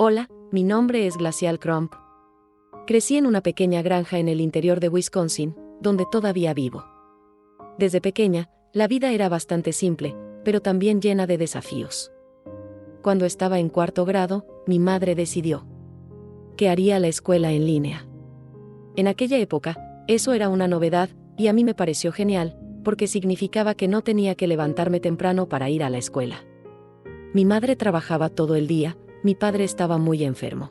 Hola, mi nombre es Glacial Crump. Crecí en una pequeña granja en el interior de Wisconsin, donde todavía vivo. Desde pequeña, la vida era bastante simple, pero también llena de desafíos. Cuando estaba en cuarto grado, mi madre decidió que haría la escuela en línea. En aquella época, eso era una novedad, y a mí me pareció genial, porque significaba que no tenía que levantarme temprano para ir a la escuela. Mi madre trabajaba todo el día, mi padre estaba muy enfermo.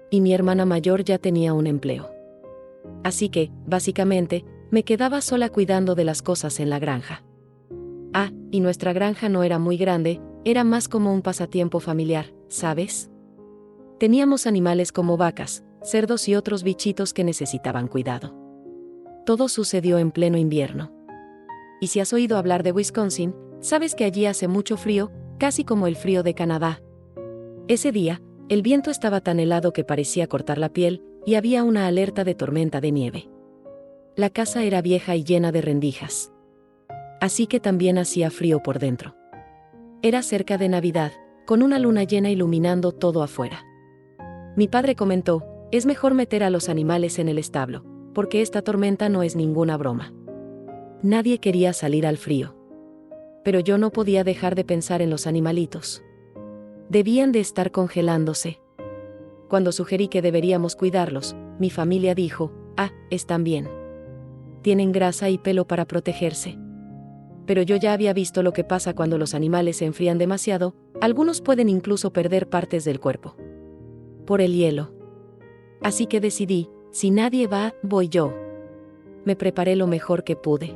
Y mi hermana mayor ya tenía un empleo. Así que, básicamente, me quedaba sola cuidando de las cosas en la granja. Y nuestra granja no era muy grande, era más como un pasatiempo familiar, ¿sabes? Teníamos animales como vacas, cerdos y otros bichitos que necesitaban cuidado. Todo sucedió en pleno invierno. Y si has oído hablar de Wisconsin, sabes que allí hace mucho frío, casi como el frío de Canadá. Ese día, el viento estaba tan helado que parecía cortar la piel, y había una alerta de tormenta de nieve. La casa era vieja y llena de rendijas. Así que también hacía frío por dentro. Era cerca de Navidad, con una luna llena iluminando todo afuera. Mi padre comentó, es mejor meter a los animales en el establo, porque esta tormenta no es ninguna broma. Nadie quería salir al frío. Pero yo no podía dejar de pensar en los animalitos. Debían de estar congelándose. Cuando sugerí que deberíamos cuidarlos, mi familia dijo, están bien. Tienen grasa y pelo para protegerse. Pero yo ya había visto lo que pasa cuando los animales se enfrían demasiado, algunos pueden incluso perder partes del cuerpo. Por el hielo. Así que decidí, si nadie va, voy yo. Me preparé lo mejor que pude.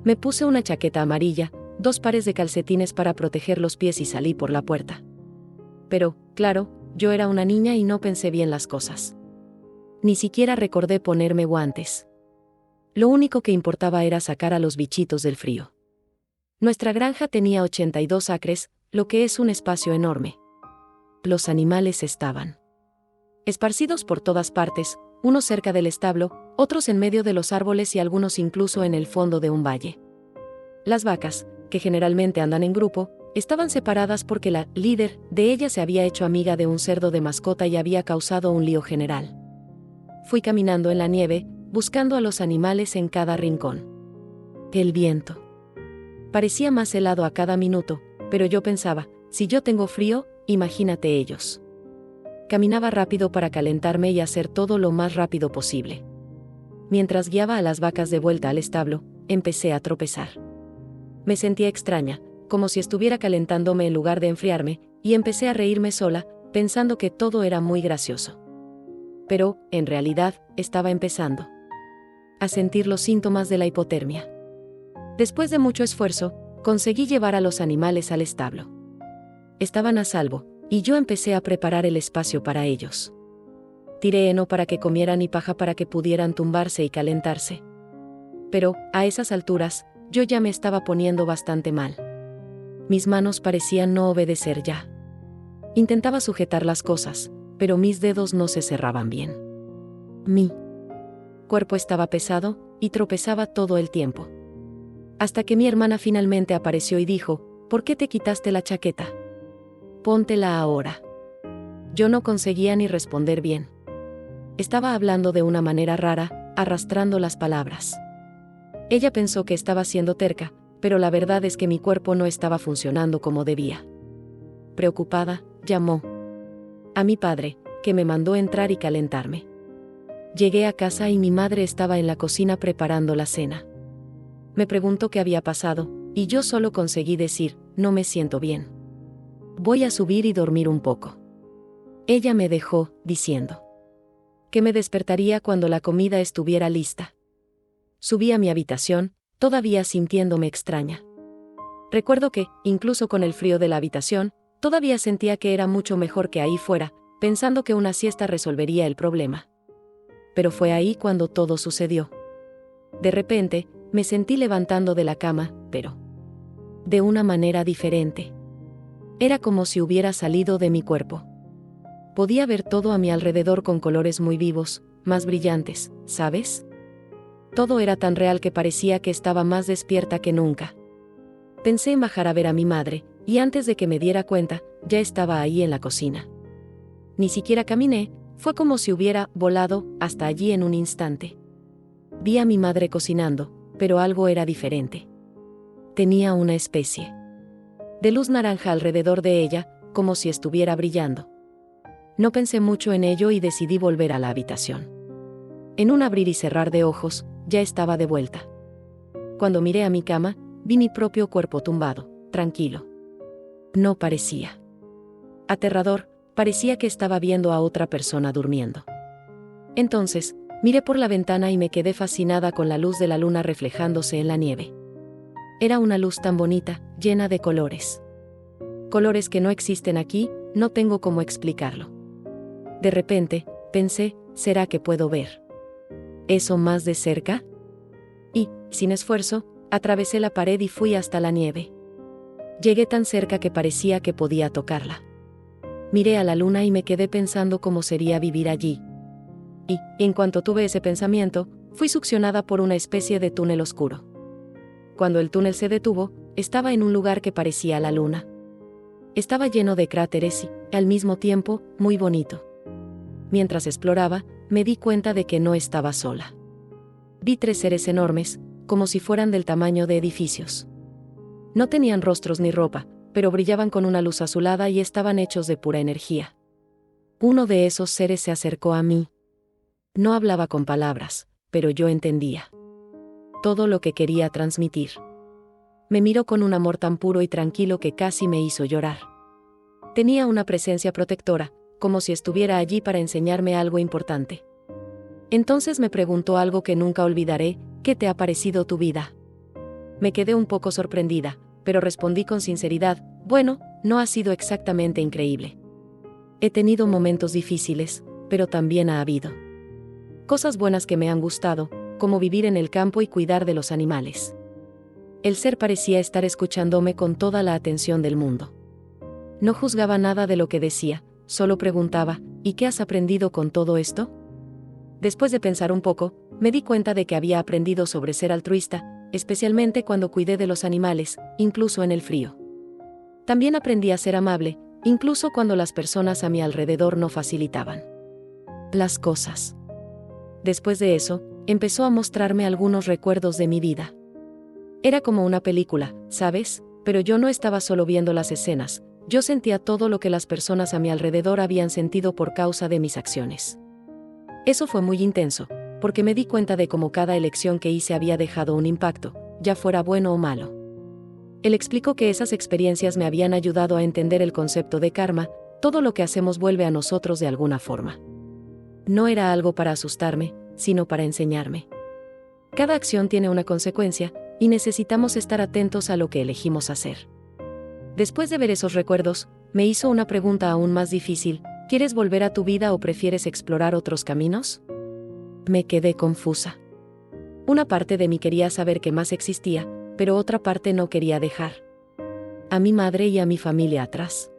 Me puse una chaqueta amarilla, 2 pares de calcetines para proteger los pies y salí por la puerta. Pero, claro, yo era una niña y no pensé bien las cosas. Ni siquiera recordé ponerme guantes. Lo único que importaba era sacar a los bichitos del frío. Nuestra granja tenía 82 acres, lo que es un espacio enorme. Los animales estaban esparcidos por todas partes, unos cerca del establo, otros en medio de los árboles y algunos incluso en el fondo de un valle. Las vacas, que generalmente andan en grupo, estaban separadas porque la líder de ellas se había hecho amiga de un cerdo de mascota y había causado un lío general. Fui caminando en la nieve, buscando a los animales en cada rincón. El viento parecía más helado a cada minuto, pero yo pensaba, si yo tengo frío, imagínate ellos. Caminaba rápido para calentarme y hacer todo lo más rápido posible. Mientras guiaba a las vacas de vuelta al establo, empecé a tropezar. Me sentía extraña, como si estuviera calentándome en lugar de enfriarme, y empecé a reírme sola, pensando que todo era muy gracioso. Pero, en realidad, estaba empezando a sentir los síntomas de la hipotermia. Después de mucho esfuerzo, conseguí llevar a los animales al establo. Estaban a salvo, y yo empecé a preparar el espacio para ellos. Tiré heno para que comieran y paja para que pudieran tumbarse y calentarse. Pero, a esas alturas, yo ya me estaba poniendo bastante mal. Mis manos parecían no obedecer ya. Intentaba sujetar las cosas, pero mis dedos no se cerraban bien. Mi cuerpo estaba pesado, y tropezaba todo el tiempo. Hasta que mi hermana finalmente apareció y dijo, ¿por qué te quitaste la chaqueta? Póntela ahora. Yo no conseguía ni responder bien. Estaba hablando de una manera rara, arrastrando las palabras. Ella pensó que estaba siendo terca, pero la verdad es que mi cuerpo no estaba funcionando como debía. Preocupada, llamó a mi padre, que me mandó entrar y calentarme. Llegué a casa y mi madre estaba en la cocina preparando la cena. Me preguntó qué había pasado, y yo solo conseguí decir, no me siento bien. Voy a subir y dormir un poco. Ella me dejó, diciendo que me despertaría cuando la comida estuviera lista. Subí a mi habitación, todavía sintiéndome extraña. Recuerdo que, incluso con el frío de la habitación, todavía sentía que era mucho mejor que ahí fuera, pensando que una siesta resolvería el problema. Pero fue ahí cuando todo sucedió. De repente, me sentí levantando de la cama, pero de una manera diferente. Era como si hubiera salido de mi cuerpo. Podía ver todo a mi alrededor con colores muy vivos, más brillantes, ¿sabes? Todo era tan real que parecía que estaba más despierta que nunca. Pensé en bajar a ver a mi madre, y antes de que me diera cuenta, ya estaba ahí en la cocina. ni siquiera caminé, fue como si hubiera volado hasta allí en un instante. Vi a mi madre cocinando, pero algo era diferente. Tenía una especie de luz naranja alrededor de ella, como si estuviera brillando. No pensé mucho en ello y decidí volver a la habitación. En un abrir y cerrar de ojos, ya estaba de vuelta. Cuando miré a mi cama, vi mi propio cuerpo tumbado, tranquilo. No parecía aterrador, parecía que estaba viendo a otra persona durmiendo. Entonces, miré por la ventana y me quedé fascinada con la luz de la luna reflejándose en la nieve. Era una luz tan bonita, llena de colores. Colores que no existen aquí, no tengo cómo explicarlo. De repente, pensé, ¿será que puedo ver eso más de cerca? Y, sin esfuerzo, atravesé la pared y fui hasta la nieve. Llegué tan cerca que parecía que podía tocarla. Miré a la luna y me quedé pensando cómo sería vivir allí. Y, en cuanto tuve ese pensamiento, fui succionada por una especie de túnel oscuro. Cuando el túnel se detuvo, estaba en un lugar que parecía la luna. Estaba lleno de cráteres y, al mismo tiempo, muy bonito. Mientras exploraba, me di cuenta de que no estaba sola. Vi 3 seres enormes, como si fueran del tamaño de edificios. No tenían rostros ni ropa, pero brillaban con una luz azulada y estaban hechos de pura energía. Uno de esos seres se acercó a mí. No hablaba con palabras, pero yo entendía todo lo que quería transmitir. Me miró con un amor tan puro y tranquilo que casi me hizo llorar. Tenía una presencia protectora, como si estuviera allí para enseñarme algo importante. Entonces me preguntó algo que nunca olvidaré: ¿qué te ha parecido tu vida? Me quedé un poco sorprendida, pero respondí con sinceridad: bueno, no ha sido exactamente increíble. He tenido momentos difíciles, pero también ha habido cosas buenas que me han gustado, como vivir en el campo y cuidar de los animales. El ser parecía estar escuchándome con toda la atención del mundo. No juzgaba nada de lo que decía, solo preguntaba: ¿y qué has aprendido con todo esto? Después de pensar un poco, me di cuenta de que había aprendido sobre ser altruista, especialmente cuando cuidé de los animales, incluso en el frío. También aprendí a ser amable, incluso cuando las personas a mi alrededor no facilitaban las cosas. Después de eso, empezó a mostrarme algunos recuerdos de mi vida. Era como una película, ¿sabes? Pero yo no estaba solo viendo las escenas, yo sentía todo lo que las personas a mi alrededor habían sentido por causa de mis acciones. Eso fue muy intenso, porque me di cuenta de cómo cada elección que hice había dejado un impacto, ya fuera bueno o malo. Él explicó que esas experiencias me habían ayudado a entender el concepto de karma: todo lo que hacemos vuelve a nosotros de alguna forma. No era algo para asustarme, sino para enseñarme. Cada acción tiene una consecuencia, y necesitamos estar atentos a lo que elegimos hacer. Después de ver esos recuerdos, me hizo una pregunta aún más difícil: ¿quieres volver a tu vida o prefieres explorar otros caminos? Me quedé confusa. Una parte de mí quería saber qué más existía, pero otra parte no quería dejar a mi madre y a mi familia atrás.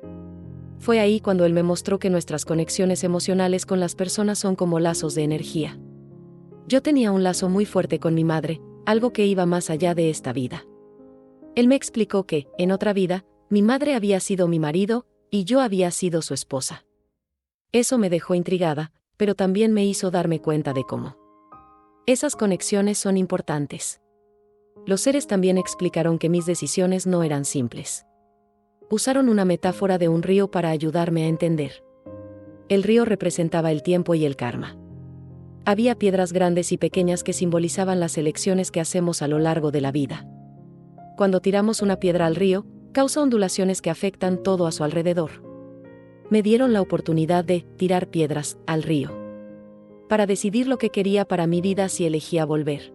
Fue ahí cuando él me mostró que nuestras conexiones emocionales con las personas son como lazos de energía. Yo tenía un lazo muy fuerte con mi madre, algo que iba más allá de esta vida. Él me explicó que, en otra vida, mi madre había sido mi marido, y yo había sido su esposa. Eso me dejó intrigada, pero también me hizo darme cuenta de cómo esas conexiones son importantes. Los seres también explicaron que mis decisiones no eran simples. Usaron una metáfora de un río para ayudarme a entender. El río representaba el tiempo y el karma. Había piedras grandes y pequeñas que simbolizaban las elecciones que hacemos a lo largo de la vida. Cuando tiramos una piedra al río, causa ondulaciones que afectan todo a su alrededor. Me dieron la oportunidad de tirar piedras al río para decidir lo que quería para mi vida si elegía volver.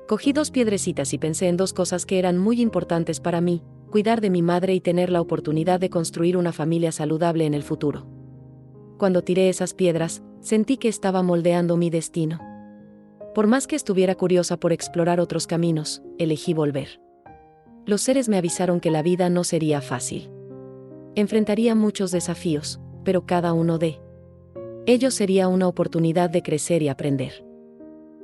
Cogí 2 piedrecitas y pensé en 2 cosas que eran muy importantes para mí: cuidar de mi madre y tener la oportunidad de construir una familia saludable en el futuro. Cuando tiré esas piedras, sentí que estaba moldeando mi destino. Por más que estuviera curiosa por explorar otros caminos, elegí volver. Los seres me avisaron que la vida no sería fácil. Enfrentaría muchos desafíos, pero cada uno de ellos sería una oportunidad de crecer y aprender.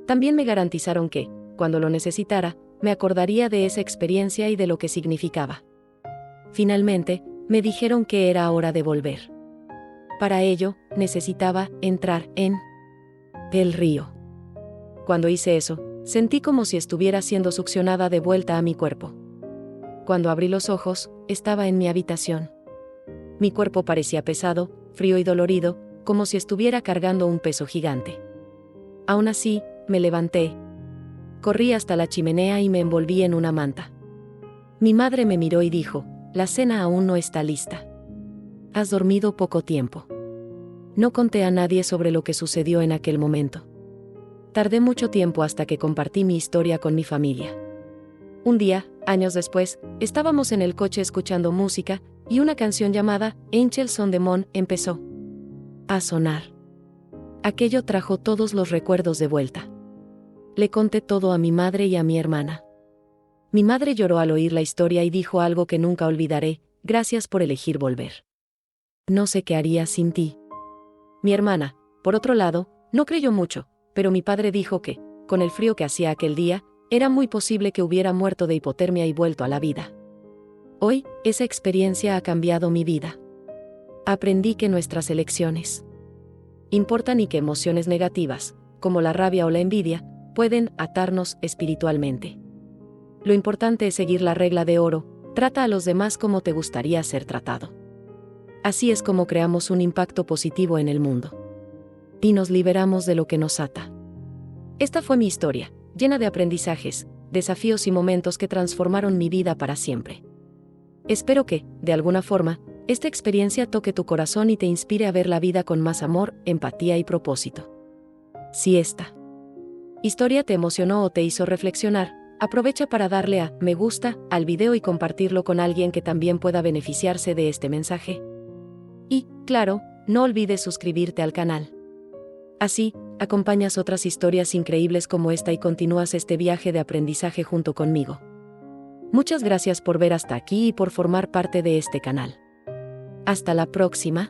También me garantizaron que, cuando lo necesitara, me acordaría de esa experiencia y de lo que significaba. Finalmente, me dijeron que era hora de volver. Para ello, necesitaba entrar en el río. Cuando hice eso, sentí como si estuviera siendo succionada de vuelta a mi cuerpo. Cuando abrí los ojos, estaba en mi habitación. Mi cuerpo parecía pesado, frío y dolorido, como si estuviera cargando un peso gigante. Aún así, me levanté. Corrí hasta la chimenea y me envolví en una manta. Mi madre me miró y dijo: «La cena aún no está lista. Has dormido poco tiempo». No conté a nadie sobre lo que sucedió en aquel momento. Tardé mucho tiempo hasta que compartí mi historia con mi familia. Un día, años después, estábamos en el coche escuchando música, y una canción llamada Angels on the Moon empezó a sonar. Aquello trajo todos los recuerdos de vuelta. Le conté todo a mi madre y a mi hermana. Mi madre lloró al oír la historia y dijo algo que nunca olvidaré: «Gracias por elegir volver. No sé qué haría sin ti». Mi hermana, por otro lado, no creyó mucho, pero mi padre dijo que, con el frío que hacía aquel día, era muy posible que hubiera muerto de hipotermia y vuelto a la vida. Hoy, esa experiencia ha cambiado mi vida. Aprendí que nuestras elecciones importan y que emociones negativas, como la rabia o la envidia, pueden atarnos espiritualmente. Lo importante es seguir la regla de oro: trata a los demás como te gustaría ser tratado. Así es como creamos un impacto positivo en el mundo. Y nos liberamos de lo que nos ata. Esta fue mi historia, llena de aprendizajes, desafíos y momentos que transformaron mi vida para siempre. Espero que, de alguna forma, esta experiencia toque tu corazón y te inspire a ver la vida con más amor, empatía y propósito. Si esta historia te emocionó o te hizo reflexionar, aprovecha para darle a me gusta al video y compartirlo con alguien que también pueda beneficiarse de este mensaje. Y, claro, no olvides suscribirte al canal. Así, acompañas otras historias increíbles como esta y continúas este viaje de aprendizaje junto conmigo. Muchas gracias por ver hasta aquí y por formar parte de este canal. Hasta la próxima.